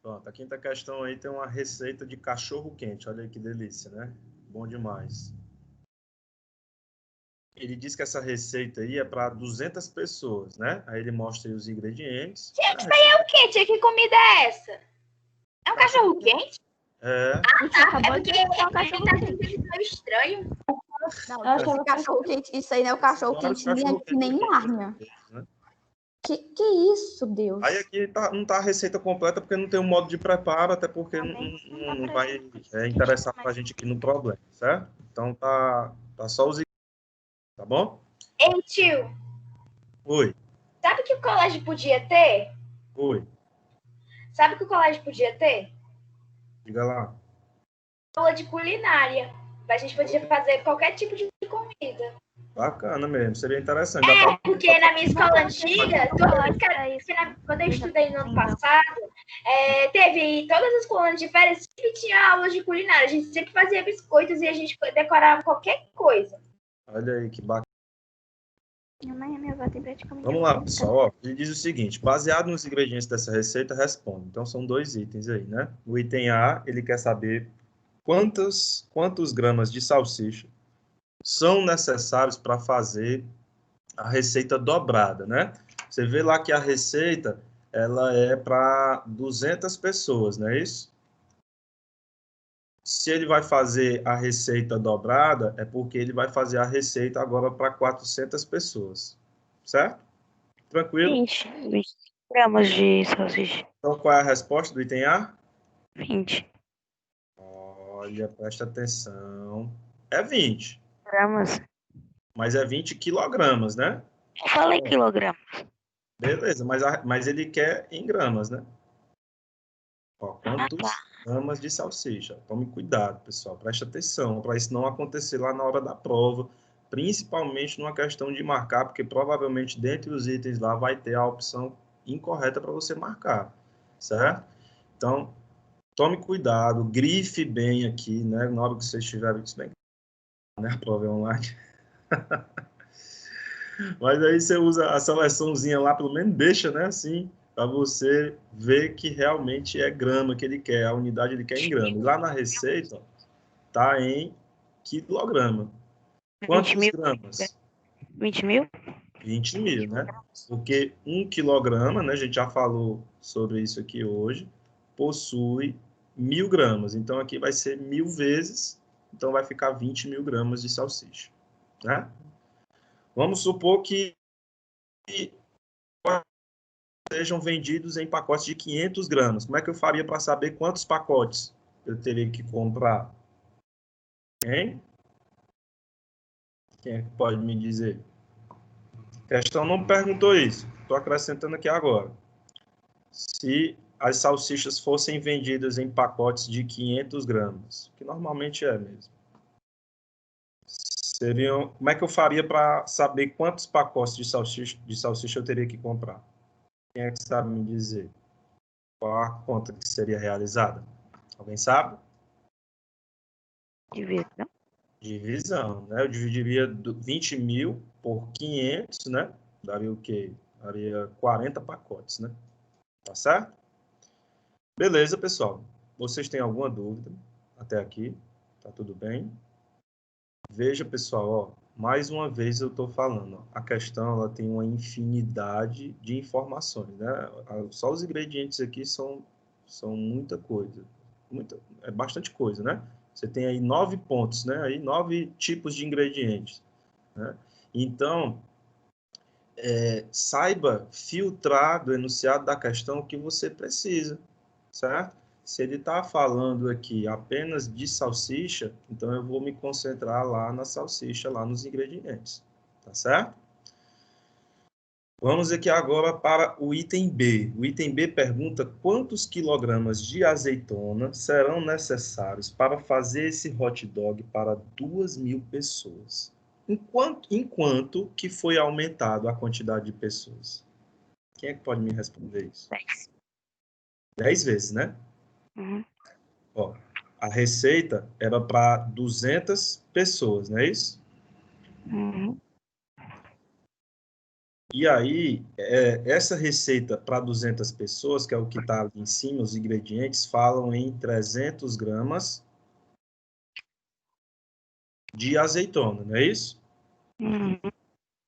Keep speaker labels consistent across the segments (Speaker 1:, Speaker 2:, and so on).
Speaker 1: Pronto, a quinta questão aí tem uma receita de cachorro quente. Olha aí que delícia, né? Bom demais. Ele diz que essa receita aí é para 200 pessoas, né? Aí ele mostra aí os ingredientes.
Speaker 2: Gente, isso daí é o quê, tia? Que comida é essa? É um cachorro quente?
Speaker 1: É.
Speaker 2: Tá. É porque ele tá meio estranho.
Speaker 3: Não, eu acho que é o cachorro quente. Isso aí não é o cachorro quente nem Nárnia.
Speaker 1: Né?
Speaker 3: Que isso, Deus?
Speaker 1: Aí aqui não tá a receita completa porque não tem um modo de preparo, até porque não vai interessar pra gente aqui no problema, certo? Então tá só os ingredientes, tá bom?
Speaker 2: Ei, tio.
Speaker 1: Oi.
Speaker 2: Sabe o que o colégio podia ter?
Speaker 1: Oi.
Speaker 2: Sabe o que o colégio podia ter?
Speaker 1: Diga lá.
Speaker 2: Aula de culinária. A gente podia fazer qualquer tipo de comida.
Speaker 1: Bacana mesmo, seria interessante.
Speaker 2: Porque na minha escola antiga, quando eu estudei no ano passado, teve todas as colunas de férias, sempre tinha aulas de culinária. A gente sempre fazia biscoitos e a gente decorava qualquer coisa.
Speaker 1: Olha aí que bacana.
Speaker 3: Minha mãe e minha avó têm praticamente...
Speaker 1: Vamos lá, pessoal. Ó, ele diz o seguinte, baseado nos ingredientes dessa receita, responde. Então, são 2 itens aí, né? O item A, ele quer saber quantos gramas de salsicha são necessários para fazer a receita dobrada, né? Você vê lá que a receita, ela é para 200 pessoas, não é isso? Se ele vai fazer a receita dobrada, é porque ele vai fazer a receita agora para 400 pessoas, certo? Tranquilo?
Speaker 4: 20 gramas de salsicha.
Speaker 1: Então, qual é a resposta do item A?
Speaker 4: 20
Speaker 1: Olha, presta atenção. É 20.
Speaker 4: gramas.
Speaker 1: Mas é 20 quilogramas, né?
Speaker 4: Eu falei quilograma.
Speaker 1: Beleza, mas ele quer em gramas, né? Ó, quantos gramas de salsicha? Tome cuidado, pessoal. Preste atenção para isso não acontecer lá na hora da prova, principalmente numa questão de marcar, porque provavelmente dentre os itens lá vai ter a opção incorreta para você marcar, certo? Então, tome cuidado, grife bem aqui, né? Na hora que você estiver, bem, né? A prova é online. Mas aí você usa a seleçãozinha lá, pelo menos deixa, né? Assim, para você ver que realmente é grama que ele quer, a unidade ele quer em grama. E lá na receita, ó, tá em quilograma. Quantos
Speaker 4: 20 mil.
Speaker 1: gramas?
Speaker 4: 20 mil?
Speaker 1: 20 mil, né? Porque 1 quilograma, né? A gente já falou sobre isso aqui hoje, possui 1000 gramas. Então, aqui vai ser 1000 vezes, então vai ficar 20 mil gramas de salsicha, né? Vamos supor que sejam vendidos em pacotes de 500 gramas. Como é que eu faria para saber quantos pacotes eu teria que comprar? Hein? Quem é que pode me dizer? A questão não perguntou isso. Estou acrescentando aqui agora. Se as salsichas fossem vendidas em pacotes de 500 gramas, que normalmente é mesmo, como é que eu faria para saber quantos pacotes de salsicha eu teria que comprar? Quem é que sabe me dizer? Qual a conta que seria realizada? Alguém sabe?
Speaker 4: Divisão.
Speaker 1: Divisão, né? Eu dividiria 20 mil por 500, né? Daria o quê? Daria 40 pacotes, né? Tá certo? Beleza, pessoal. Vocês têm alguma dúvida até aqui? Tá tudo bem? Veja, pessoal, ó, mais uma vez eu estou falando, ó, a questão ela tem uma infinidade de informações, né? Só os ingredientes aqui são muita coisa, é bastante coisa, né? Você tem aí 9 pontos, né? Aí 9 tipos de ingredientes, né? Então, saiba filtrar do enunciado da questão o que você precisa, certo? Se ele está falando aqui apenas de salsicha, então eu vou me concentrar lá na salsicha, lá nos ingredientes, tá certo? Vamos aqui agora para o item B. O item B pergunta quantos quilogramas de azeitona serão necessários para fazer esse hot dog para 2.000 pessoas. Enquanto que foi aumentado a quantidade de pessoas. Quem é que pode me responder isso?
Speaker 4: 10.
Speaker 1: 10 vezes, né?
Speaker 4: Uhum.
Speaker 1: Ó, a receita era para 200 pessoas, não é isso?
Speaker 4: Uhum.
Speaker 1: E aí, essa receita para 200 pessoas, que é o que está ali em cima, os ingredientes, falam em 300 gramas de azeitona, não é isso?
Speaker 4: Uhum.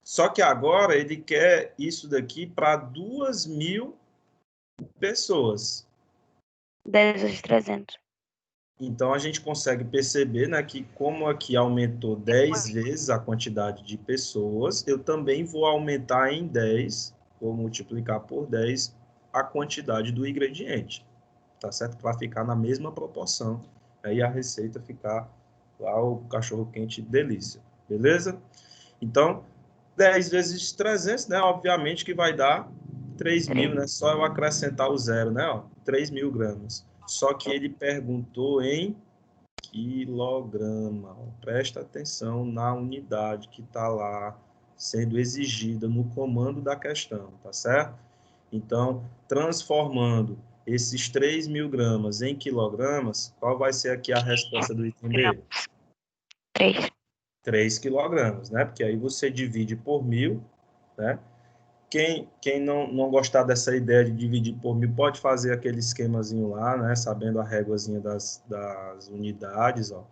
Speaker 1: Só que agora ele quer isso daqui para 2.000 pessoas.
Speaker 4: 10 vezes 300.
Speaker 1: Então, a gente consegue perceber, né, que como aqui aumentou 10 vezes a quantidade de pessoas, eu também vou aumentar em 10, vou multiplicar por 10 a quantidade do ingrediente, tá certo? Para ficar na mesma proporção, aí a receita ficar lá o cachorro-quente delícia, beleza? Então, 10 vezes 300, né, obviamente que vai dar 3.000, né? Só eu acrescentar o zero, né, ó, 3.000 gramas. Só que ele perguntou em quilograma. Presta atenção na unidade que está lá sendo exigida no comando da questão, tá certo? Então, transformando esses 3.000 gramas em quilogramas, qual vai ser aqui a resposta do item B?
Speaker 4: 3.
Speaker 1: 3 quilogramas, né? Porque aí você divide por 1.000, né? Quem não gostar dessa ideia de dividir por 1.000, pode fazer aquele esquemazinho lá, né? Sabendo a réguazinha das unidades, ó.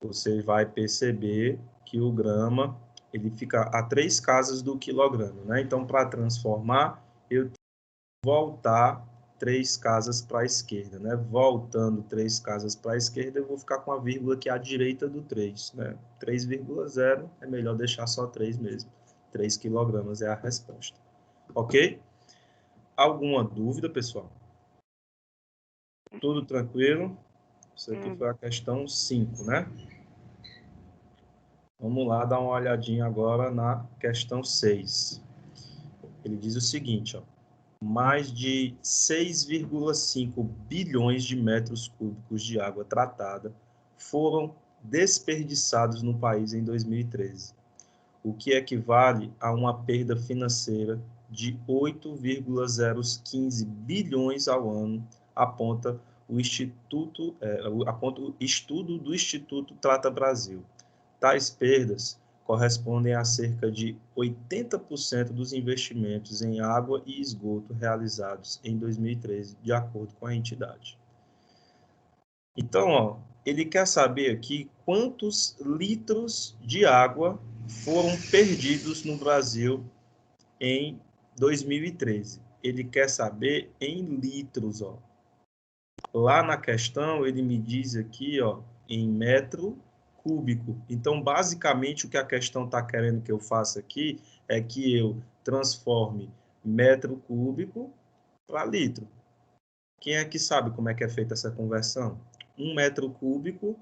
Speaker 1: Você vai perceber que o grama, ele fica a 3 casas do quilograma, né? Então, para transformar, eu tenho que voltar 3 casas para a esquerda, né? Voltando 3 casas para a esquerda, eu vou ficar com a vírgula aqui à direita do 3, né? 3,0, é melhor deixar só 3 mesmo. 3 quilogramas é a resposta. Ok? Alguma dúvida, pessoal? Tudo tranquilo? Isso aqui foi a questão 5, né? Vamos lá dar uma olhadinha agora na questão 6. Ele diz o seguinte, ó, mais de 6,5 bilhões de metros cúbicos de água tratada foram desperdiçados no país em 2013, o que equivale a uma perda financeira de 8,015 bilhões ao ano, aponta o estudo do Instituto Trata Brasil. Tais perdas correspondem a cerca de 80% dos investimentos em água e esgoto realizados em 2013, de acordo com a entidade. Então, ó, ele quer saber aqui quantos litros de água foram perdidos no Brasil em 2013. Ele quer saber em litros, ó. Lá na questão, ele me diz aqui, ó, em metro cúbico. Então, basicamente, o que a questão está querendo que eu faça aqui é que eu transforme metro cúbico para litro. Quem é que sabe como é que é feita essa conversão? 1 metro cúbico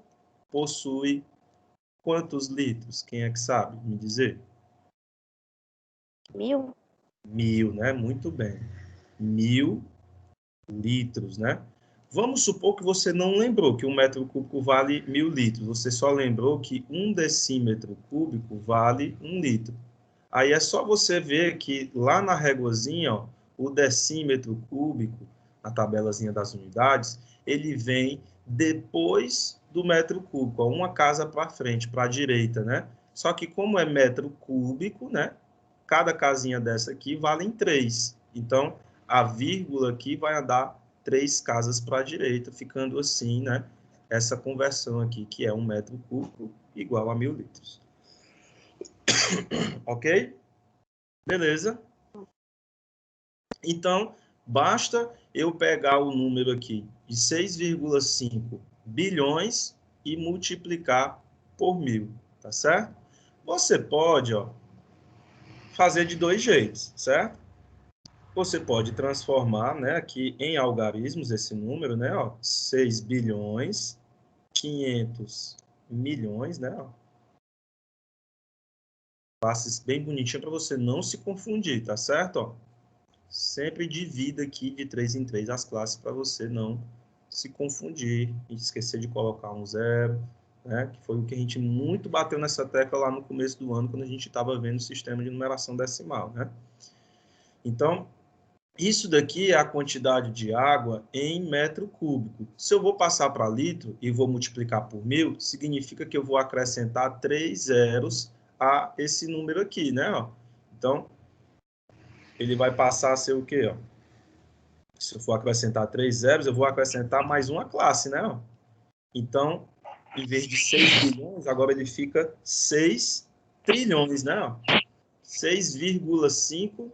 Speaker 1: possui quantos litros? Quem é que sabe me dizer?
Speaker 4: 1000.
Speaker 1: 1.000, né? Muito bem. 1.000 litros, né? Vamos supor que você não lembrou que 1 metro cúbico vale 1.000 litros. Você só lembrou que 1 decímetro cúbico vale 1 litro. Aí é só você ver que lá na réguazinha, ó, o decímetro cúbico, a tabelazinha das unidades, ele vem depois do metro cúbico, ó, uma casa para frente, para a direita, né? Só que como é metro cúbico, né? Cada casinha dessa aqui vale 3. Então, a vírgula aqui vai andar 3 casas para a direita, ficando assim, né? Essa conversão aqui, que é 1 metro cúbico, igual a 1.000 litros. Ok? Beleza? Então, basta eu pegar o número aqui de 6,5 bilhões e multiplicar por 1.000, tá certo? Você pode, ó, fazer de 2 jeitos, certo? Você pode transformar, né, aqui em algarismos esse número, né, ó, 6 bilhões, 500 milhões, né, ó. Faça isso bem bonitinho para você não se confundir, tá certo? Ó, sempre divida aqui de 3 em 3 as classes para você não se confundir e esquecer de colocar um zero, né? Que foi o que a gente muito bateu nessa tecla lá no começo do ano, quando a gente estava vendo o sistema de numeração decimal, né? Então, isso daqui é a quantidade de água em metro cúbico. Se eu vou passar para litro e vou multiplicar por 1.000, significa que eu vou acrescentar 3 zeros a esse número aqui, né? Ó. Então, ele vai passar a ser o quê? Ó? Se eu for acrescentar 3 zeros, eu vou acrescentar mais uma classe, né? Ó? Então, em vez de 6 bilhões, agora ele fica 6 trilhões, né? Ó? 6,5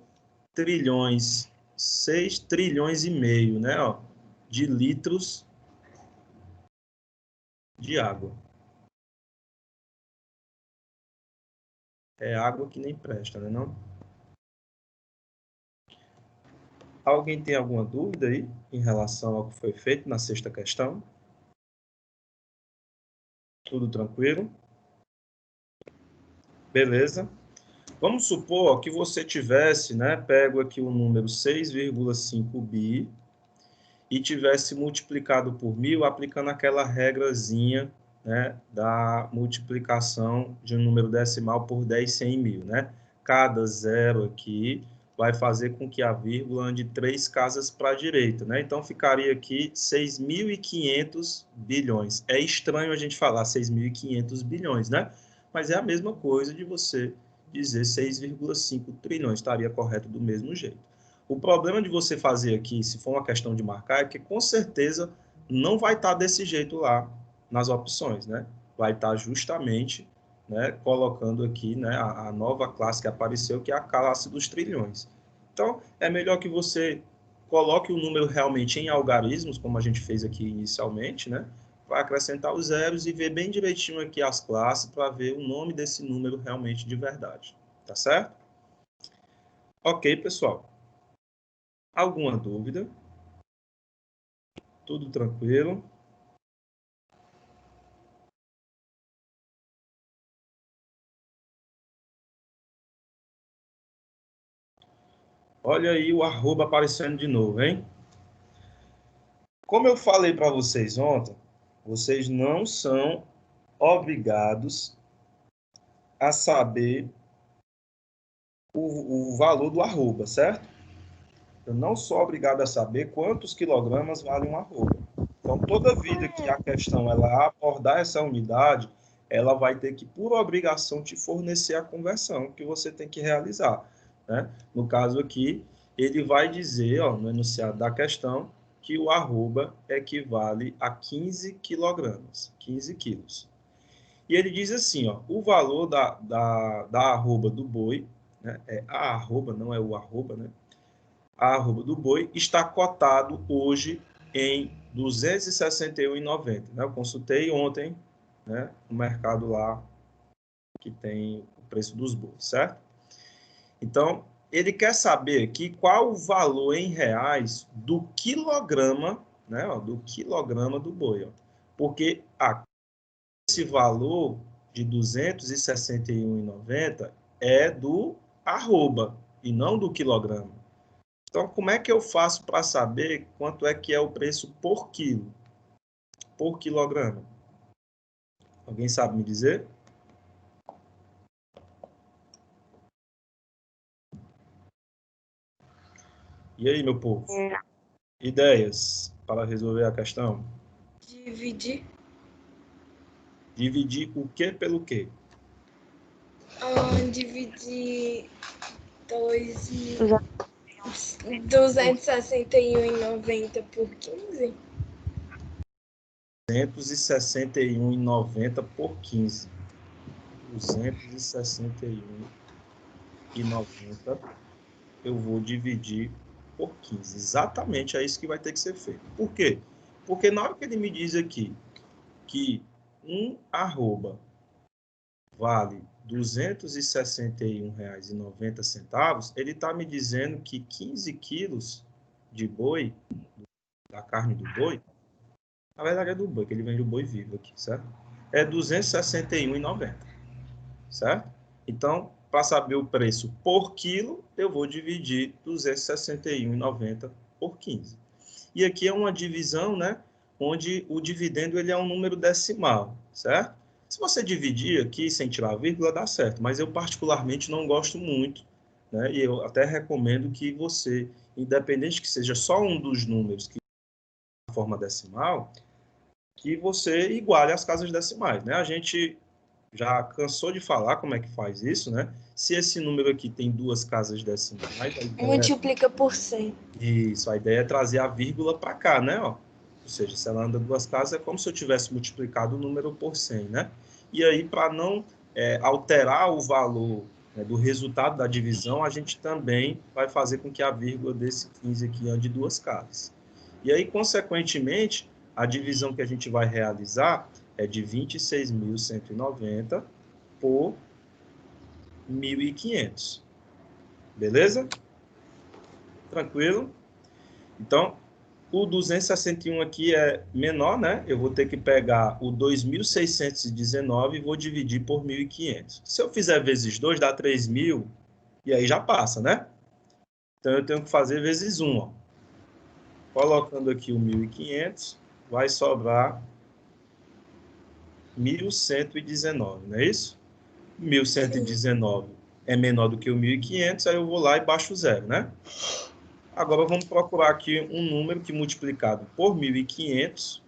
Speaker 1: trilhões. 6 trilhões e meio, né? Ó? De litros de água. É água que nem presta, né? Não? Alguém tem alguma dúvida aí em relação ao que foi feito na sexta questão? Tudo tranquilo? Beleza? Vamos supor que você tivesse, né, pego aqui o número 6,5 bi e tivesse multiplicado por 1000 aplicando aquela regrazinha, né, da multiplicação de um número decimal por 10 100 mil, né? Cada zero aqui vai fazer com que a vírgula ande 3 casas para a direita, né? Então ficaria aqui 6.500 bilhões. É estranho a gente falar 6.500 bilhões, né? Mas é a mesma coisa de você dizer 6,5 trilhões, estaria correto do mesmo jeito. O problema de você fazer aqui, se for uma questão de marcar, é que com certeza não vai estar desse jeito lá nas opções, né? Vai estar justamente, né, colocando aqui, né, a nova classe que apareceu, que é a classe dos trilhões. Então, é melhor que você coloque o número realmente em algarismos, como a gente fez aqui inicialmente, né? Vai acrescentar os zeros e ver bem direitinho aqui as classes para ver o nome desse número realmente de verdade. Tá certo? Ok, pessoal. Alguma dúvida? Tudo tranquilo? Olha aí o arroba aparecendo de novo, hein? Como eu falei para vocês ontem, vocês não são obrigados a saber o valor do arroba, certo? Eu não sou obrigado a saber quantos quilogramas vale um arroba. Então, toda vida que a questão ela abordar essa unidade, ela vai ter que, por obrigação, te fornecer a conversão que você tem que realizar, né? No caso aqui, ele vai dizer, ó, no enunciado da questão, que o arroba equivale a 15 quilogramas, 15 quilos. E ele diz assim, ó, o valor da arroba do boi, né? É a arroba, não é o arroba, né? A arroba do boi está cotado hoje em R$ 261,90. Né? Eu consultei ontem, né, no mercado lá que tem o preço dos bois, certo? Então, ele quer saber aqui qual o valor em reais do quilograma, né, ó, do quilograma do boi. Ó, porque esse valor de R$ 261,90 é do arroba e não do quilograma. Então, como é que eu faço para saber quanto é que é o preço por quilo, por quilograma? Alguém sabe me dizer? E aí, meu povo? Ideias para resolver a questão?
Speaker 5: Dividir.
Speaker 1: Dividir o que pelo quê?
Speaker 5: Dividir 261,90 por 15?
Speaker 1: 261,90 por 15. 261,90 eu vou dividir por 15. Exatamente é isso que vai ter que ser feito. Por quê? Porque na hora que ele me diz aqui que um arroba vale R$ 261,90, ele está me dizendo que 15 quilos de boi, da carne do boi, na verdade é do boi, que ele vende o boi vivo aqui, certo? É R$ 261,90, certo? Então, para saber o preço por quilo, eu vou dividir 261,90 por 15. E aqui é uma divisão, né, onde o dividendo ele é um número decimal, certo? Se você dividir aqui sem tirar a vírgula, dá certo, mas eu particularmente não gosto muito, né? E eu até recomendo que você, independente que seja só um dos números que é forma decimal, que você iguale as casas decimais, né? A gente Já cansou de falar como é que faz isso, né? Se esse número aqui tem duas casas decimais,
Speaker 5: Multiplica por 100.
Speaker 1: isso, a ideia é trazer a vírgula para cá, né? Ó. Ou seja, se ela anda duas casas, é como se eu tivesse multiplicado o número por 100, né? E aí, para não alterar o valor, né, do resultado da divisão, a gente também vai fazer com que a vírgula desse 15 aqui ande duas casas. E aí, consequentemente, a divisão que a gente vai realizar é de 26.190 por 1.500. Beleza? Tranquilo? Então, o 261 aqui é menor, né? Eu vou ter que pegar o 2.619 e vou dividir por 1.500. Se eu fizer vezes 2, dá 3.000, e aí já passa, né? Então, eu tenho que fazer vezes 1. Ó. Colocando aqui o 1.500, vai sobrar 1.119, não é isso? 1.119 é menor do que o 1.500, aí eu vou lá e baixo o zero, né? Agora vamos procurar aqui um número que multiplicado por 1.500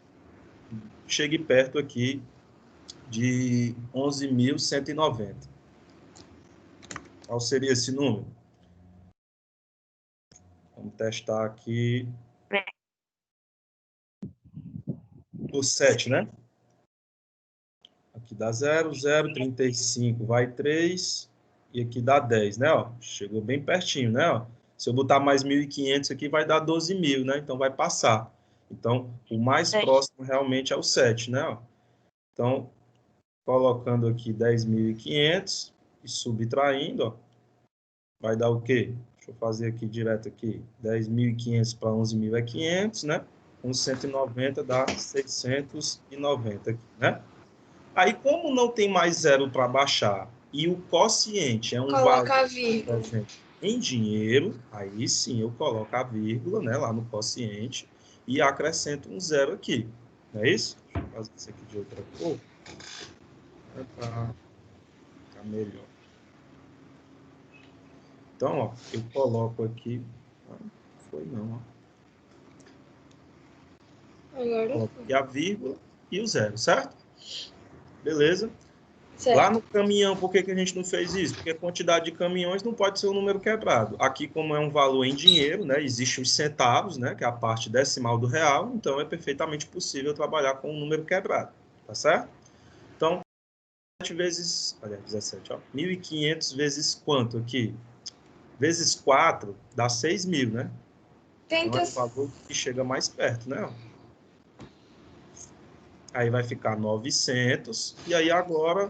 Speaker 1: chegue perto aqui de 11.190. Qual seria esse número? Vamos testar aqui. O 7, né? Aqui dá 0, 0, 35, vai 3, e aqui dá 10, né? Ó, chegou bem pertinho, né? Ó, se eu botar mais 1.500 aqui, vai dar 12.000, né? Então, vai passar. Então, o mais próximo realmente é o 7, né? Ó. Então, colocando aqui 10.500 e subtraindo, ó, vai dar o quê? Deixa eu fazer aqui direto aqui. 10.500 para 11.000 é 500, né? Com 190 dá 690 aqui, né? Aí, como não tem mais zero para baixar e o quociente é um valor
Speaker 5: Coloca a vírgula.
Speaker 1: em dinheiro, aí sim eu coloco a vírgula, né, lá no quociente e acrescento um zero aqui. Não é isso? Deixa eu fazer isso aqui de outra cor. Para ficar melhor. Então, ó, eu coloco aqui. Não foi não, ó.
Speaker 5: Agora.
Speaker 1: Coloco aqui a vírgula e o zero, certo? Beleza?
Speaker 5: Certo.
Speaker 1: Lá no caminhão, por que a gente não fez isso? Porque a quantidade de caminhões não pode ser um número quebrado. Aqui, como é um valor em dinheiro, né, existe os centavos, né, que é a parte decimal do real, então é perfeitamente possível trabalhar com um número quebrado, tá certo? Então, 7 vezes, olha, 17, ó, 1.500 vezes quanto aqui? Vezes 4 dá 6.000, né?
Speaker 5: Tenta.
Speaker 1: Então, é o valor que chega mais perto, né? Aí vai ficar 900, e aí agora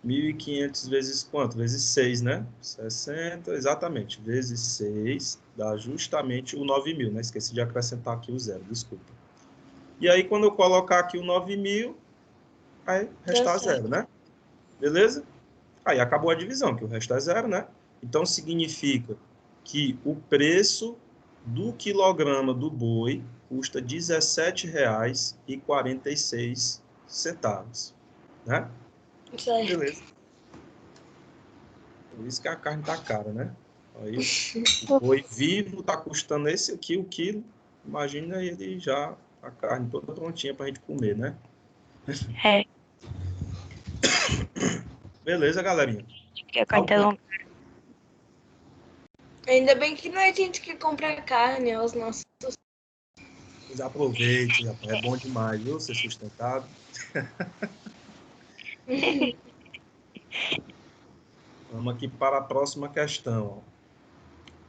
Speaker 1: 1.500 vezes quanto? Vezes 6, né? 60, exatamente. Vezes 6 dá justamente o 9.000, né? Esqueci de acrescentar aqui o zero, desculpa. E aí, quando eu colocar aqui o 9.000, vai restar zero, né? Beleza? Aí acabou a divisão, que o resto é zero, né? Então, significa que o preço do quilograma do boi custa R$ 17,46, né?
Speaker 5: Certo.
Speaker 1: Beleza. Por isso que a carne tá cara, né? Aí o boi vivo tá custando esse aqui, o quilo. Imagina ele já, a carne toda prontinha pra gente comer, né?
Speaker 4: É,
Speaker 1: Beleza, galerinha?
Speaker 4: que a carne tá longa.
Speaker 5: Ainda bem que não é a gente que compra carne, é os nossos.
Speaker 1: Pois aproveite, rapaz. É bom demais, viu? Ser sustentado. Vamos aqui para a próxima questão. Ó.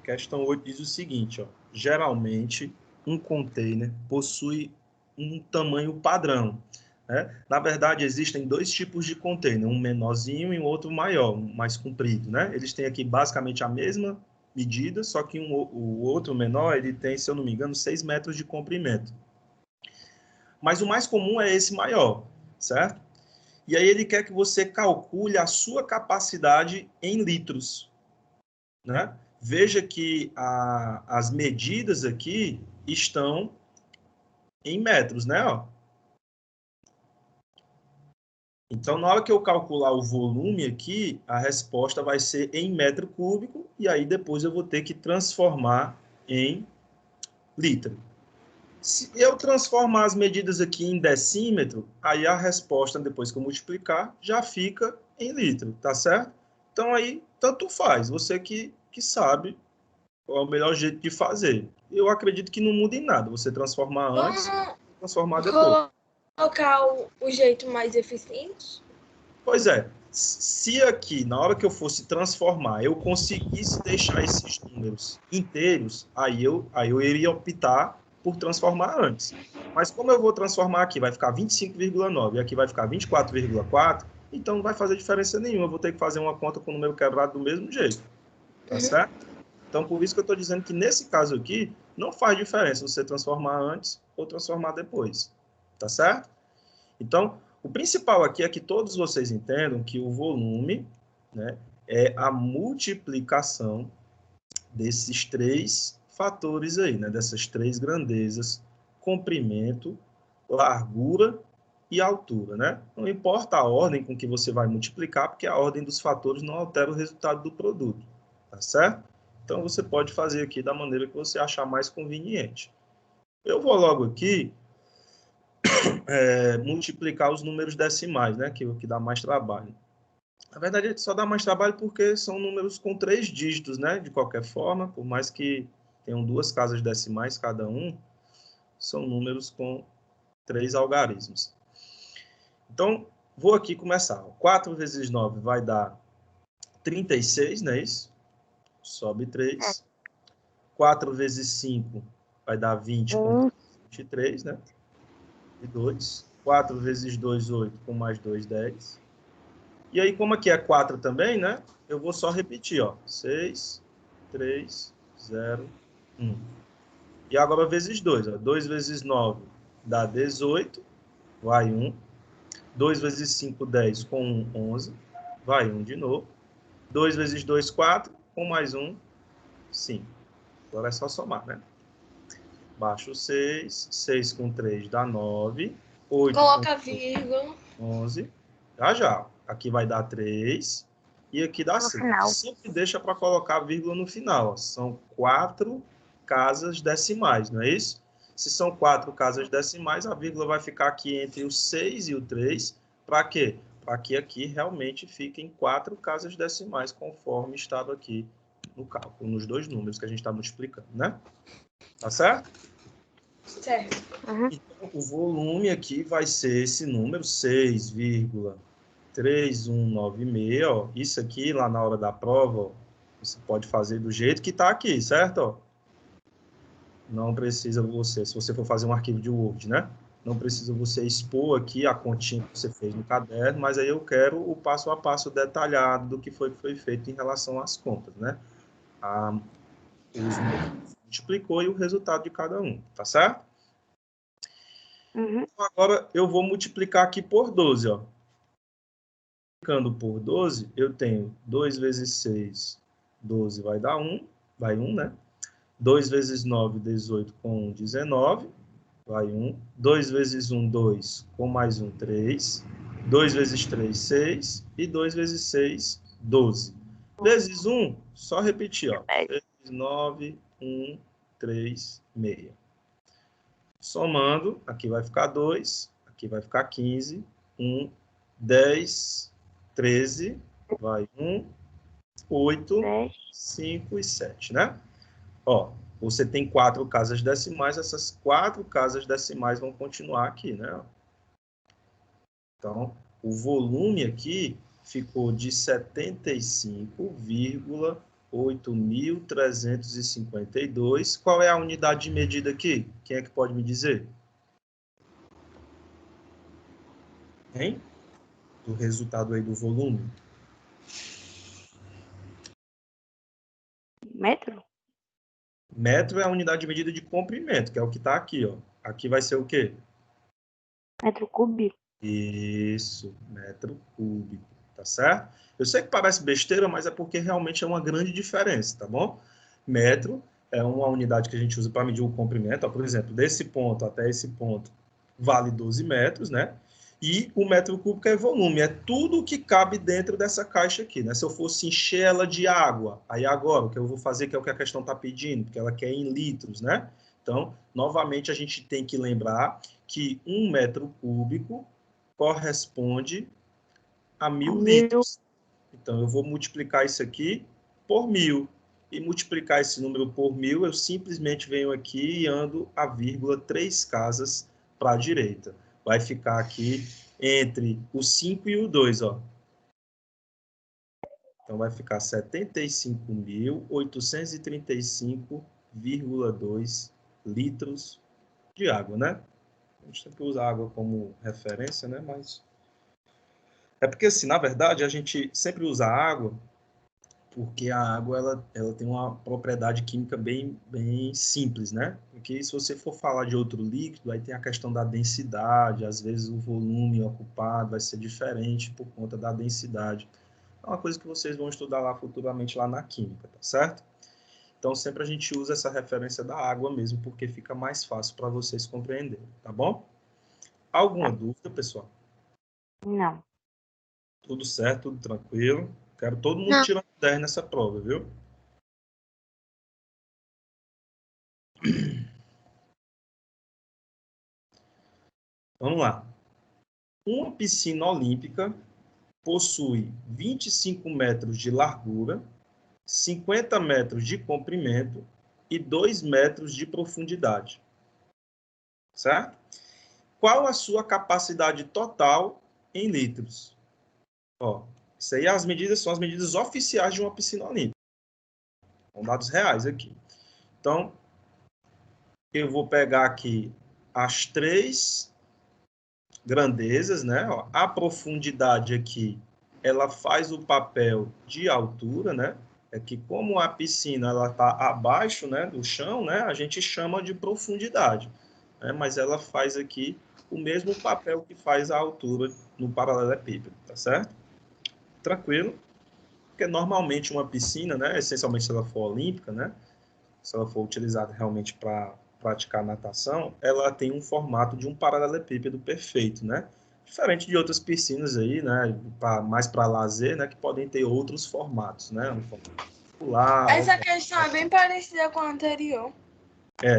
Speaker 1: Questão 8 diz o seguinte, ó. Geralmente, um container possui um tamanho padrão. Né? Na verdade, existem dois tipos de container, um menorzinho e um outro maior, um mais comprido. Né? Eles têm aqui basicamente a mesma medida, só que o outro menor ele tem, se eu não me engano, 6 metros de comprimento. Mas o mais comum é esse maior, certo? E aí ele quer que você calcule a sua capacidade em litros. Né? Veja que as medidas aqui estão em metros, né? Ó. Então, na hora que eu calcular o volume aqui, a resposta vai ser em metro cúbico, e aí depois eu vou ter que transformar em litro. Se eu transformar as medidas aqui em decímetro, aí a resposta, depois que eu multiplicar, já fica em litro, tá certo? Então, aí, tanto faz. Você que sabe qual é o melhor jeito de fazer. Eu acredito que não muda em nada. Você transformar antes, transformar depois.
Speaker 5: Colocar o jeito mais eficiente?
Speaker 1: Pois é. Se aqui, na hora que eu fosse transformar, eu conseguisse deixar esses números inteiros, aí eu iria optar por transformar antes. Mas como eu vou transformar aqui, vai ficar 25,9 e aqui vai ficar 24,4, então não vai fazer diferença nenhuma. Eu vou ter que fazer uma conta com o número quebrado do mesmo jeito. Tá certo? Então, por isso que eu estou dizendo que nesse caso aqui, não faz diferença você transformar antes ou transformar depois. Tá certo? Então, o principal aqui é que todos vocês entendam que o volume, né, é a multiplicação desses três fatores aí, né, dessas três grandezas: comprimento, largura e altura, né? Não importa a ordem com que você vai multiplicar, porque a ordem dos fatores não altera o resultado do produto, tá certo? Então, você pode fazer aqui da maneira que você achar mais conveniente. Eu vou logo aqui multiplicar os números decimais, né? Que dá mais trabalho. Na verdade, só dá mais trabalho porque são números com 3 dígitos, né? De qualquer forma, por mais que tenham 2 casas decimais cada um, são números com 3 algarismos. Então, vou aqui começar. 4 vezes 9 vai dar 36, não é isso? Sobe 3. 4 vezes 5 vai dar 20, com 23, né? E 2. 4 vezes 2, 8, com mais 2, 10. E aí, como aqui é 4 também, né? Eu vou só repetir, ó. 6, 3, 0, 1. E agora vezes 2, ó. 2 vezes 9 dá 18, vai 1. 2 vezes 5, 10, com 1, 11, vai 1 de novo. 2 vezes 2, 4, com mais 1, 5. Agora é só somar, né? Baixo 6, 6 com 3 dá 9, 8
Speaker 5: Coloca
Speaker 1: com
Speaker 5: vírgula.
Speaker 1: 11, já. Aqui vai dar 3 e aqui dá 6.
Speaker 4: final.
Speaker 1: Sempre deixa para colocar vírgula no final. Ó. São 4 casas decimais, não é isso? Se são 4 casas decimais, a vírgula vai ficar aqui entre o 6 e o 3. Para quê? Para que aqui realmente fiquem 4 casas decimais, conforme estava aqui no cálculo, nos dois números que a gente está multiplicando, né? Tá certo?
Speaker 5: Certo.
Speaker 1: Então, o volume aqui vai ser esse número, 6,3196. Ó. Isso aqui, lá na hora da prova, ó, você pode fazer do jeito que está aqui, certo? Ó. Não precisa você, se você for fazer um arquivo de Word, né? Não precisa você expor aqui a continha que você fez no caderno, mas aí eu quero o passo a passo detalhado do que foi feito em relação às contas, né? Os números que multiplicou e o resultado de cada um, tá certo? Então, agora eu vou multiplicar aqui por 12, ó. Multiplicando por 12, eu tenho 2 vezes 6, 12 vai dar 1, vai 1, né? 2 vezes 9, 18, com 1, 19, vai 1. 2 vezes 1, 2, com mais 1, 3. 2 vezes 3, 6. E 2 vezes 6, 12. Vezes 1, só repetir, ó. 6, 9, 1, 3, 6. Somando, aqui vai ficar 2, aqui vai ficar 15, 1, 10, 13, vai 1, 8, 5 e 7, né? Ó, você tem 4 casas decimais, essas 4 casas decimais vão continuar aqui, né? Então, o volume aqui ficou de 75,8.352. Qual é a unidade de medida aqui? Quem é que pode me dizer? Hein? Do resultado aí do volume.
Speaker 4: Metro?
Speaker 1: Metro é a unidade de medida de comprimento, que é o que está aqui, ó. Aqui vai ser o quê?
Speaker 4: Metro cúbico?
Speaker 1: Isso, metro cúbico, tá certo? Eu sei que parece besteira, mas é porque realmente é uma grande diferença, tá bom? Metro é uma unidade que a gente usa para medir o comprimento. Ó, por exemplo, desse ponto até esse ponto vale 12 metros, né? E o metro cúbico é volume, é tudo que cabe dentro dessa caixa aqui, né? Se eu fosse encher ela de água, aí agora o que eu vou fazer, que é o que a questão está pedindo, porque ela quer em litros, né? Então, novamente, a gente tem que lembrar que 1 metro cúbico corresponde a 1.000 litros. Então, eu vou multiplicar isso aqui por 1.000. E multiplicar esse número por 1.000, eu simplesmente venho aqui e ando a vírgula 3 casas para a direita. Vai ficar aqui entre o 5 e o 2, ó. Então, vai ficar 75.835,2 litros de água, né? A gente sempre usa água como referência, né? Mas é porque, assim, na verdade, a gente sempre usa água porque a água ela tem uma propriedade química bem simples, né? Porque se você for falar de outro líquido, aí tem a questão da densidade, às vezes o volume ocupado vai ser diferente por conta da densidade. É uma coisa que vocês vão estudar lá futuramente lá na química, tá certo? Então, sempre a gente usa essa referência da água mesmo, porque fica mais fácil para vocês compreenderem, tá bom? Alguma dúvida, pessoal?
Speaker 4: Não.
Speaker 1: Tudo certo, tudo tranquilo. Quero todo mundo
Speaker 2: Não.
Speaker 1: tirando 10 nessa prova, viu? Vamos lá. Uma piscina olímpica possui 25 metros de largura, 50 metros de comprimento e 2 metros de profundidade. Certo? Qual a sua capacidade total em litros? Ó, isso aí as medidas são as medidas oficiais de uma piscina olímpica. São dados reais aqui. Então, eu vou pegar aqui as 3 grandezas, né? Ó, a profundidade aqui, ela faz o papel de altura, né? É que como a piscina ela está abaixo, né, do chão, né? A gente chama de profundidade, né? Mas ela faz aqui o mesmo papel que faz a altura no paralelepípedo, tá certo? Tranquilo? Porque normalmente uma piscina, né, essencialmente se ela for olímpica, né, se ela for utilizada realmente para praticar natação, ela tem um formato de um paralelepípedo perfeito, né? Diferente de outras piscinas aí, né, mais para lazer, né, que podem ter outros formatos, né? Um formato circular,
Speaker 5: Essa questão é bem parecida com a anterior.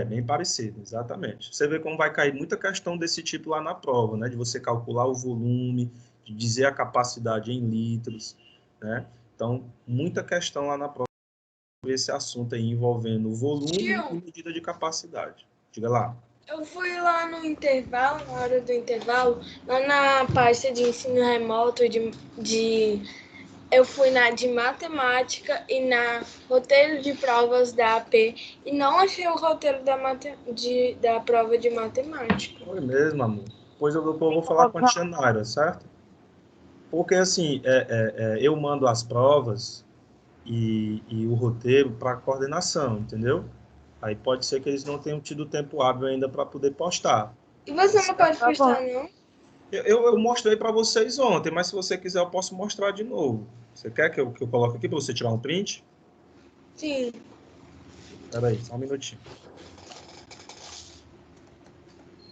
Speaker 1: bem parecido, exatamente. Você vê como vai cair muita questão desse tipo lá na prova, né? De você calcular o volume, de dizer a capacidade em litros, né? Então, muita questão lá na prova sobre esse assunto aí envolvendo volume
Speaker 5: Tio,
Speaker 1: e medida de capacidade. Diga lá.
Speaker 5: eu fui lá no intervalo, na hora do intervalo, lá na pasta de ensino remoto eu fui na de matemática e na roteiro de provas da AP e não achei o roteiro da prova de matemática.
Speaker 1: Foi mesmo, amor. Pois eu vou falar com a tia Naira, certo? Porque, assim, eu mando as provas e o roteiro para coordenação, entendeu? Aí pode ser que eles não tenham tido tempo hábil ainda para poder postar.
Speaker 5: E você não pode postar, não?
Speaker 1: Eu mostrei para vocês ontem, mas se você quiser eu posso mostrar de novo. Você quer que eu coloque aqui para você tirar um print?
Speaker 5: Sim.
Speaker 1: Espera aí, só um minutinho.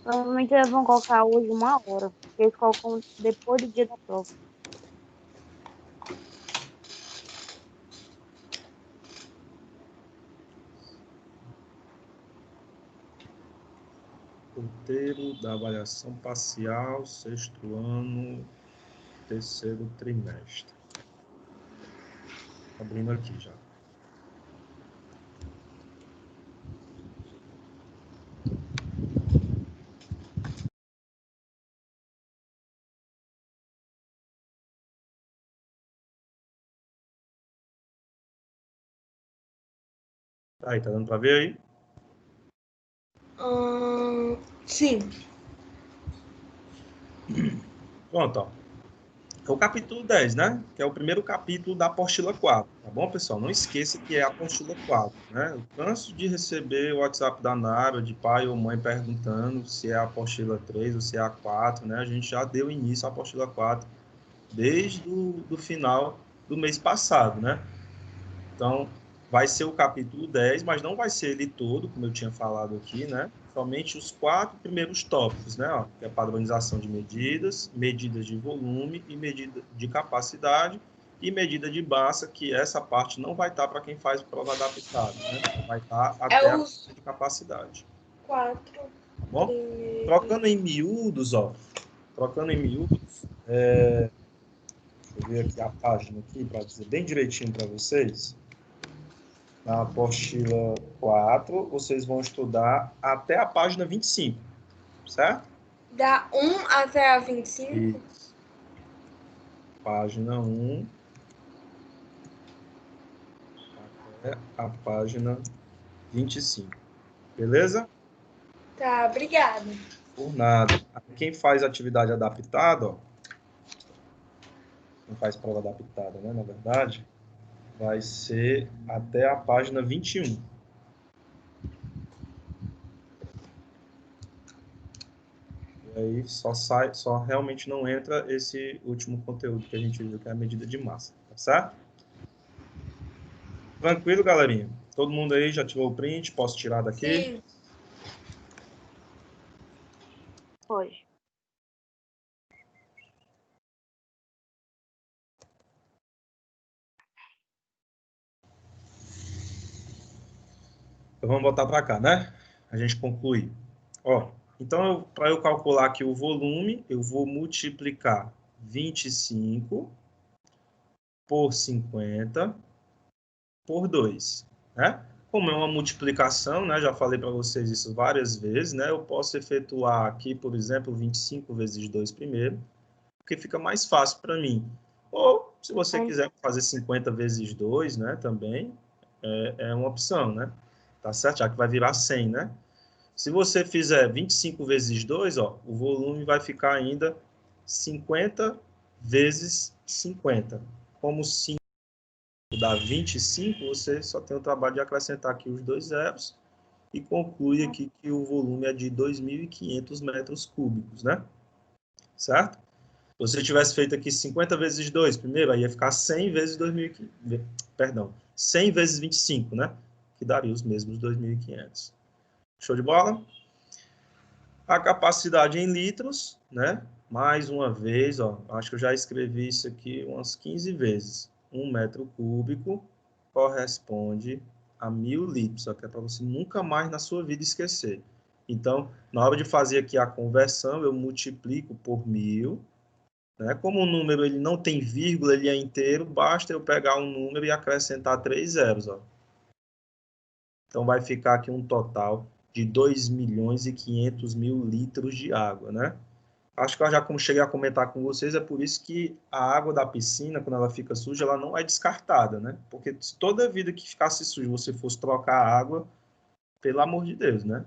Speaker 4: Provavelmente eles vão colocar hoje 1 hora. Porque eles colocam depois do dia da prova.
Speaker 1: Roteiro da avaliação parcial, 6º ano, 3º trimestre. Abrindo aqui já. Aí, tá dando para ver aí?
Speaker 5: Sim.
Speaker 1: Pronto, ó. É o capítulo 10, né? Que é o primeiro capítulo da apostila 4, tá bom, pessoal? Não esqueça que é a apostila 4, né? Eu canso de receber o WhatsApp da Nara, de pai ou mãe, perguntando se é a apostila 3 ou se é a 4, né? A gente já deu início à apostila 4 desde o final do mês passado, né? Então, vai ser o capítulo 10, mas não vai ser ele todo, como eu tinha falado aqui, né? Somente os 4 primeiros tópicos, né? Ó, que é a padronização de medidas, medidas de volume e medida de capacidade e medida de massa, que essa parte não vai estar para quem faz prova adaptada, né? Vai estar até a
Speaker 5: os,
Speaker 1: de capacidade.
Speaker 5: 4.
Speaker 1: Tá bom? Trocando em miúdos, ó. Trocando em miúdos, deixa eu ver aqui a página aqui para dizer bem direitinho para vocês. Na apostila 4, vocês vão estudar até a página 25, certo?
Speaker 5: Da 1 até a 25?
Speaker 1: Isso. Página 1 até a página 25. Beleza?
Speaker 5: Tá, obrigada.
Speaker 1: Por nada. Quem faz atividade adaptada, ó, quem faz prova adaptada, né, na verdade, vai ser até a página 21. E aí só realmente não entra esse último conteúdo que a gente viu, que é a medida de massa, tá certo? Tranquilo, galerinha? Todo mundo aí já tirou o print? Posso tirar daqui?
Speaker 5: Sim.
Speaker 4: Pode.
Speaker 1: Então vamos botar para cá, né? A gente conclui. Ó, então, para eu calcular aqui o volume, eu vou multiplicar 25 por 50 por 2, né? Como é uma multiplicação, né? Já falei para vocês isso várias vezes, né? Eu posso efetuar aqui, por exemplo, 25 vezes 2 primeiro, porque fica mais fácil para mim. Ou, se você quiser fazer 50 vezes 2, né? Também é uma opção, né? Tá certo? Já que vai virar 100, né? Se você fizer 25 vezes 2, ó, o volume vai ficar ainda 50 vezes 50. Como 5 dá 25, você só tem o trabalho de acrescentar aqui os dois zeros e conclui aqui que o volume é de 2.500 metros cúbicos, né? Certo? Se você tivesse feito aqui 50 vezes 2 primeiro, aí ia ficar 100 vezes 2.500, perdão, 100 vezes 25, né? Que daria os mesmos 2.500. Show de bola? A capacidade em litros, né? Mais uma vez, ó, acho que eu já escrevi isso aqui umas 15 vezes. 1 metro cúbico corresponde a 1.000 litros. Só que é para você nunca mais na sua vida esquecer. Então, na hora de fazer aqui a conversão, eu multiplico por 1.000. Né? Como o número ele não tem vírgula, ele é inteiro, basta eu pegar um número e acrescentar 3 zeros. Ó. Então, vai ficar aqui um total de 2.500.000 litros de água, né? Acho que eu já cheguei a comentar com vocês, é por isso que a água da piscina, quando ela fica suja, ela não é descartada, né? Porque se toda vida que ficasse suja você fosse trocar a água, pelo amor de Deus, né?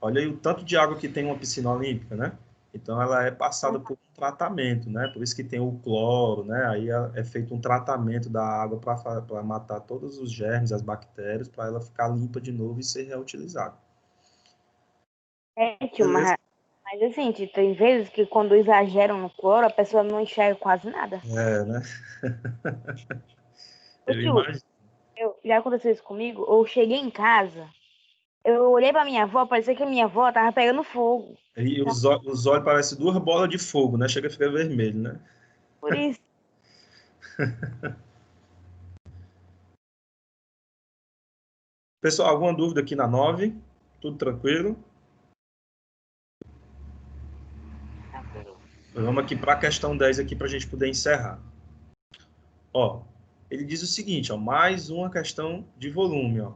Speaker 1: Olha aí o tanto de água que tem uma piscina olímpica, né? Então, ela é passada por um tratamento, né? Por isso que tem o cloro, né? Aí é feito um tratamento da água para matar todos os germes, as bactérias, para ela ficar limpa de novo e ser reutilizada.
Speaker 4: Tio, mas assim, tio, tem vezes que quando exageram no cloro, a pessoa não enxerga quase nada.
Speaker 1: É, né?
Speaker 4: Tio, já aconteceu isso comigo? Eu cheguei em casa, eu olhei pra minha avó, parecia que a minha avó tava pegando fogo.
Speaker 1: E os olhos parecem 2 bolas de fogo, né? Chega a ficar vermelho, né?
Speaker 4: Por isso.
Speaker 1: Pessoal, alguma dúvida aqui na 9? Tudo tranquilo? Vamos aqui para a questão 10 aqui para a gente poder encerrar. Ó, ele diz o seguinte, ó, mais uma questão de volume, ó.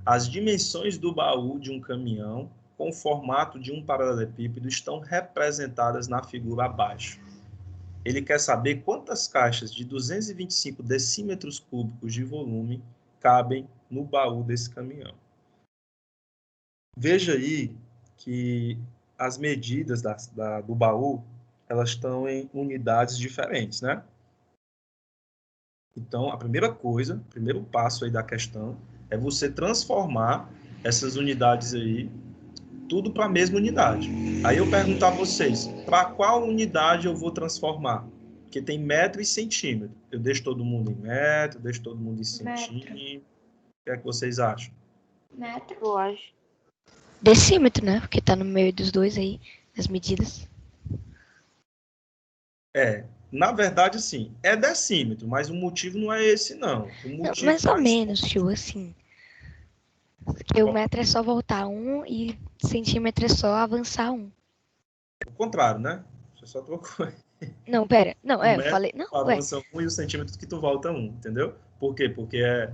Speaker 1: As dimensões do baú de um caminhão com o formato de um paralelepípedo estão representadas na figura abaixo. Ele quer saber quantas caixas de 225 decímetros cúbicos de volume cabem no baú desse caminhão. Veja aí que as medidas do baú, elas estão em unidades diferentes, né? Então, a primeira coisa, o primeiro passo aí da questão é você transformar essas unidades aí, tudo para a mesma unidade. Aí eu pergunto a vocês, para qual unidade eu vou transformar? Porque tem metro e centímetro. Eu deixo todo mundo em metro, deixo todo mundo em centímetro. O que é que vocês acham?
Speaker 2: Metro.
Speaker 4: Eu acho.
Speaker 6: Decímetro, né? Porque tá no meio dos dois aí, as medidas.
Speaker 1: Na verdade, sim, é decímetro, mas o motivo não é esse, não. O motivo
Speaker 6: Mais ou menos, tio, assim. Porque o metro é só voltar 1 e centímetro é só avançar 1.
Speaker 1: O contrário, né? Você só trocou.
Speaker 6: Não, pera. Não,
Speaker 1: O
Speaker 6: eu
Speaker 1: metro
Speaker 6: falei. Não,
Speaker 1: avança 1 e os centímetros que tu volta 1, entendeu? Por quê? Porque é...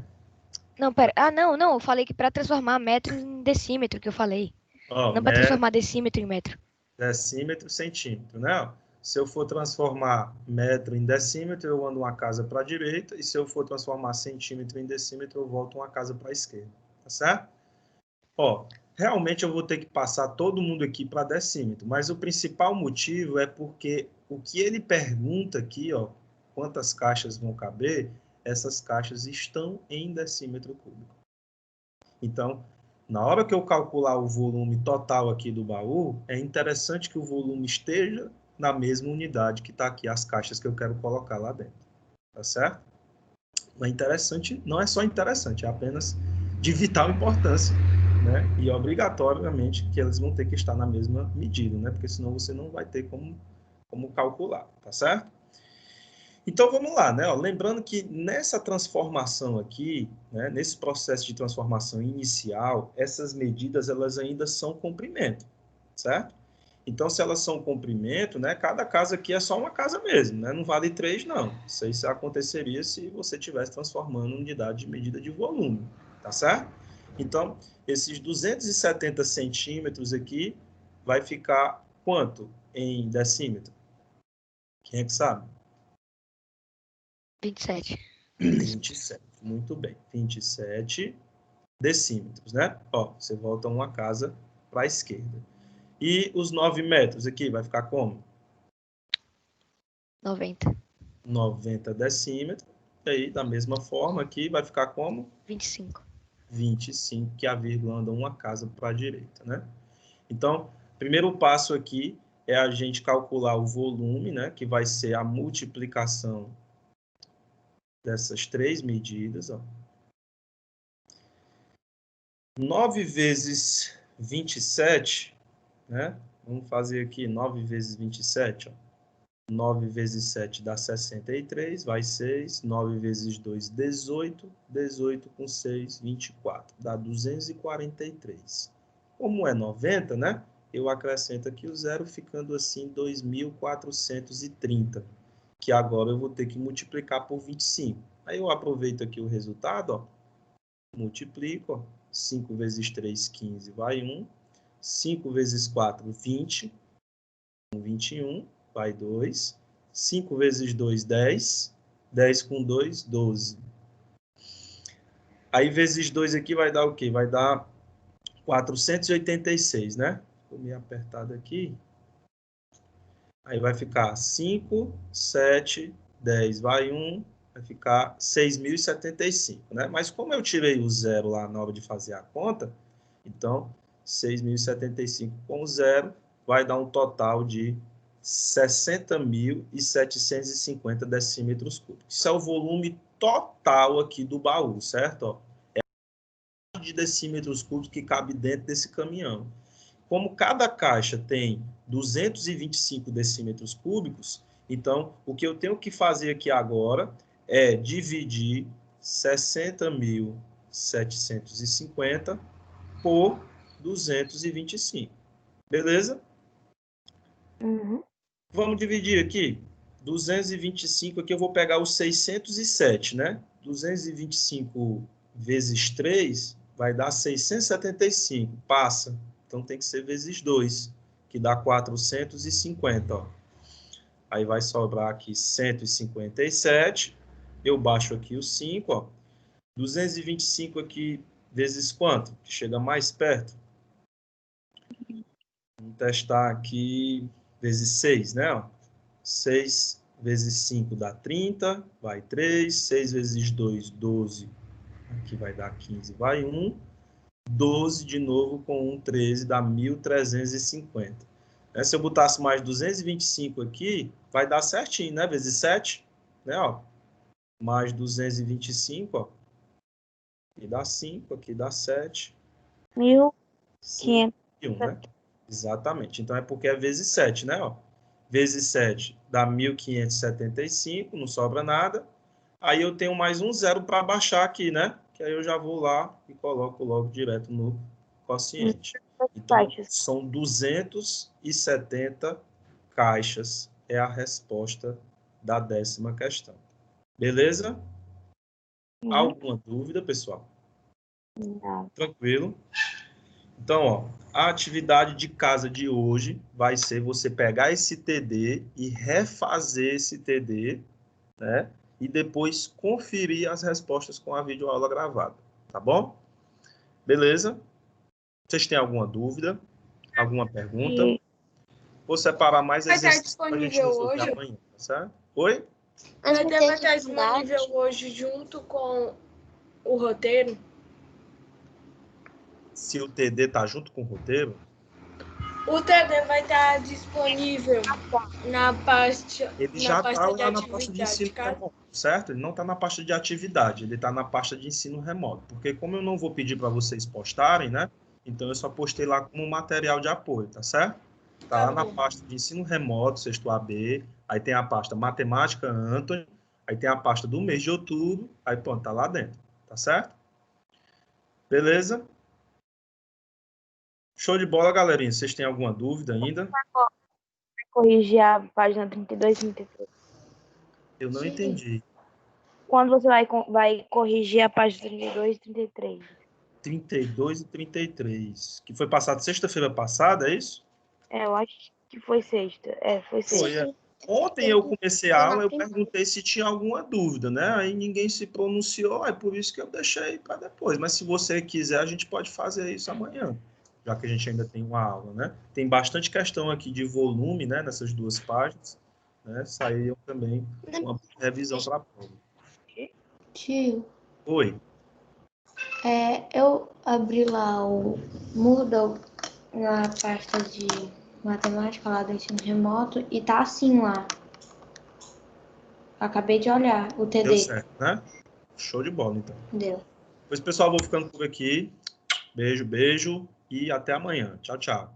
Speaker 6: Não, pera. Ah, não, eu falei que pra transformar metro em decímetro, que eu falei.
Speaker 1: Ó,
Speaker 6: Não pra transformar decímetro em metro.
Speaker 1: decímetro, centímetro, né? Ó, se eu for transformar metro em decímetro, eu ando uma casa para a direita, e se eu for transformar centímetro em decímetro, eu volto uma casa para a esquerda, tá certo? Ó, realmente eu vou ter que passar todo mundo aqui para decímetro, mas o principal motivo é porque o que ele pergunta aqui, ó, quantas caixas vão caber, essas caixas estão em decímetro cúbico. Então, na hora que eu calcular o volume total aqui do baú, é interessante que o volume esteja na mesma unidade que está aqui as caixas que eu quero colocar lá dentro. Tá certo? É interessante, não é só interessante, é apenas de vital importância, né? E obrigatoriamente que elas vão ter que estar na mesma medida, né? Porque senão você não vai ter como calcular, tá certo? Então, vamos lá, né? Ó, lembrando que nessa transformação aqui, né, nesse processo de transformação inicial, essas medidas elas ainda são comprimento, certo? Então, se elas são comprimento, né, cada casa aqui é só uma casa mesmo, né? Não vale 3, não. Isso aí aconteceria se você estivesse transformando unidade de medida de volume, tá certo? Então, esses 270 centímetros aqui vai ficar quanto em decímetro? Quem é que sabe?
Speaker 6: 27.
Speaker 1: 27, muito bem. 27 decímetros, né? Ó, você volta uma casa para a esquerda. E os 9 metros aqui vai ficar como?
Speaker 6: 90.
Speaker 1: 90 decímetros. E aí, da mesma forma, aqui vai ficar como?
Speaker 6: 25.
Speaker 1: 25, que a vírgula anda uma casa para a direita, né? Então, primeiro passo aqui é a gente calcular o volume, né? Que vai ser a multiplicação dessas 3 medidas, ó. 9 vezes 27, né? Vamos fazer aqui 9 vezes 27, ó. 9 vezes 7 dá 63, vai 6. 9 vezes 2, 18. 18 com 6, 24. Dá 243. Como é 90, né? Eu acrescento aqui o zero, ficando assim 2.430. Que agora eu vou ter que multiplicar por 25. Aí eu aproveito aqui o resultado, ó. Multiplico, ó. 5 vezes 3, 15, vai 1. 5 vezes 4, 20. 21, vai 2. 5 vezes 2, 10. 10 com 2, 12. Aí, vezes 2 aqui vai dar o quê? Vai dar 486, né? Ficou meio apertado aqui. Aí vai ficar 5, 7, 10, vai 1. Vai ficar 6.075, né? Mas como eu tirei o zero lá na hora de fazer a conta, então 6.075 com zero vai dar um total de 60.750 decímetros cúbicos. Isso é o volume total aqui do baú, certo? Ó, é a de decímetros cúbicos que cabe dentro desse caminhão. Como cada caixa tem 225 decímetros cúbicos, então o que eu tenho que fazer aqui agora é dividir 60.750 por 225. Beleza?
Speaker 4: Uhum.
Speaker 1: Vamos dividir aqui. 225 aqui eu vou pegar os 607, né? 225 vezes 3 vai dar 675. Passa. Então tem que ser vezes 2, que dá 450, ó. Aí vai sobrar aqui 157. Eu baixo aqui o 5, ó. 225 aqui vezes quanto? Que chega mais perto. Vamos testar aqui vezes 6, né? Ó. 6 vezes 5 dá 30, vai 3. 6 vezes 2, 12. Aqui vai dar 15, vai 1. 12 de novo com 1, 13, dá 1.350. Se eu botasse mais 225 aqui, vai dar certinho, né? Vezes 7, né? Ó. Mais 225, ó. Aqui dá 5, aqui dá 7.
Speaker 4: 1.500.
Speaker 1: 1.001, né? Exatamente. Então, é porque é vezes 7, né? Ó. Vezes 7 dá 1.575, não sobra nada. Aí eu tenho mais um zero para baixar aqui, né? que aí eu já vou lá e coloco logo direto no quociente. Então, são 270 caixas, é a resposta da 10ª questão. Beleza? Alguma dúvida, pessoal?
Speaker 4: Não.
Speaker 1: Tranquilo? Então, ó, a atividade de casa de hoje vai ser você pegar esse TD e refazer esse TD, né? E depois conferir as respostas com a videoaula gravada, tá bom? Beleza? Vocês têm alguma dúvida? Alguma pergunta? Vou separar mais
Speaker 5: Vai estar
Speaker 1: exercícios para a gente
Speaker 5: disponível
Speaker 1: resolver
Speaker 5: hoje?
Speaker 1: amanhã, tá certo? Oi?
Speaker 5: O TD vai estar disponível hoje junto com o roteiro?
Speaker 1: Se o TD tá junto com o roteiro,
Speaker 5: O TD vai estar disponível na pasta,
Speaker 1: ele já está
Speaker 5: pasta de
Speaker 1: lá na pasta de
Speaker 5: atividade,
Speaker 1: ensino
Speaker 5: cara?
Speaker 1: remoto, certo? Ele não está na pasta de atividade, ele está na pasta de ensino remoto. Porque como eu não vou pedir para vocês postarem, né? Então eu só postei lá como material de apoio, tá certo? Está lá na pasta de ensino remoto, sexto AB, aí tem a pasta matemática Anthony, aí tem a pasta do mês de outubro, aí pronto, tá lá dentro, tá certo? Beleza? Show de bola, galerinha. Vocês têm alguma dúvida ainda?
Speaker 4: Corrigir a página 32 e 33.
Speaker 1: Eu não entendi.
Speaker 4: Quando você vai corrigir a página 32 e 33?
Speaker 1: 32 e 33. Que foi passado sexta-feira passada, é isso?
Speaker 4: Eu acho que foi sexta. Foi sexta.
Speaker 1: Foi, é. Ontem eu comecei a aula, eu perguntei se tinha alguma dúvida, né? Aí ninguém se pronunciou, é por isso que eu deixei para depois. Mas se você quiser, a gente pode fazer isso amanhã, já que a gente ainda tem uma aula, né? Tem bastante questão aqui de volume, né? Nessas duas páginas, né? Saiu também uma revisão para a prova.
Speaker 7: Tio,
Speaker 1: Oi.
Speaker 7: eu abri lá o Moodle na pasta de matemática lá do ensino remoto e tá assim lá. Acabei de olhar o TD.
Speaker 1: Deu certo, né? Show de bola, então.
Speaker 7: Deu.
Speaker 1: Pois, pessoal, vou ficando por aqui. Beijo, beijo e até amanhã. Tchau, tchau.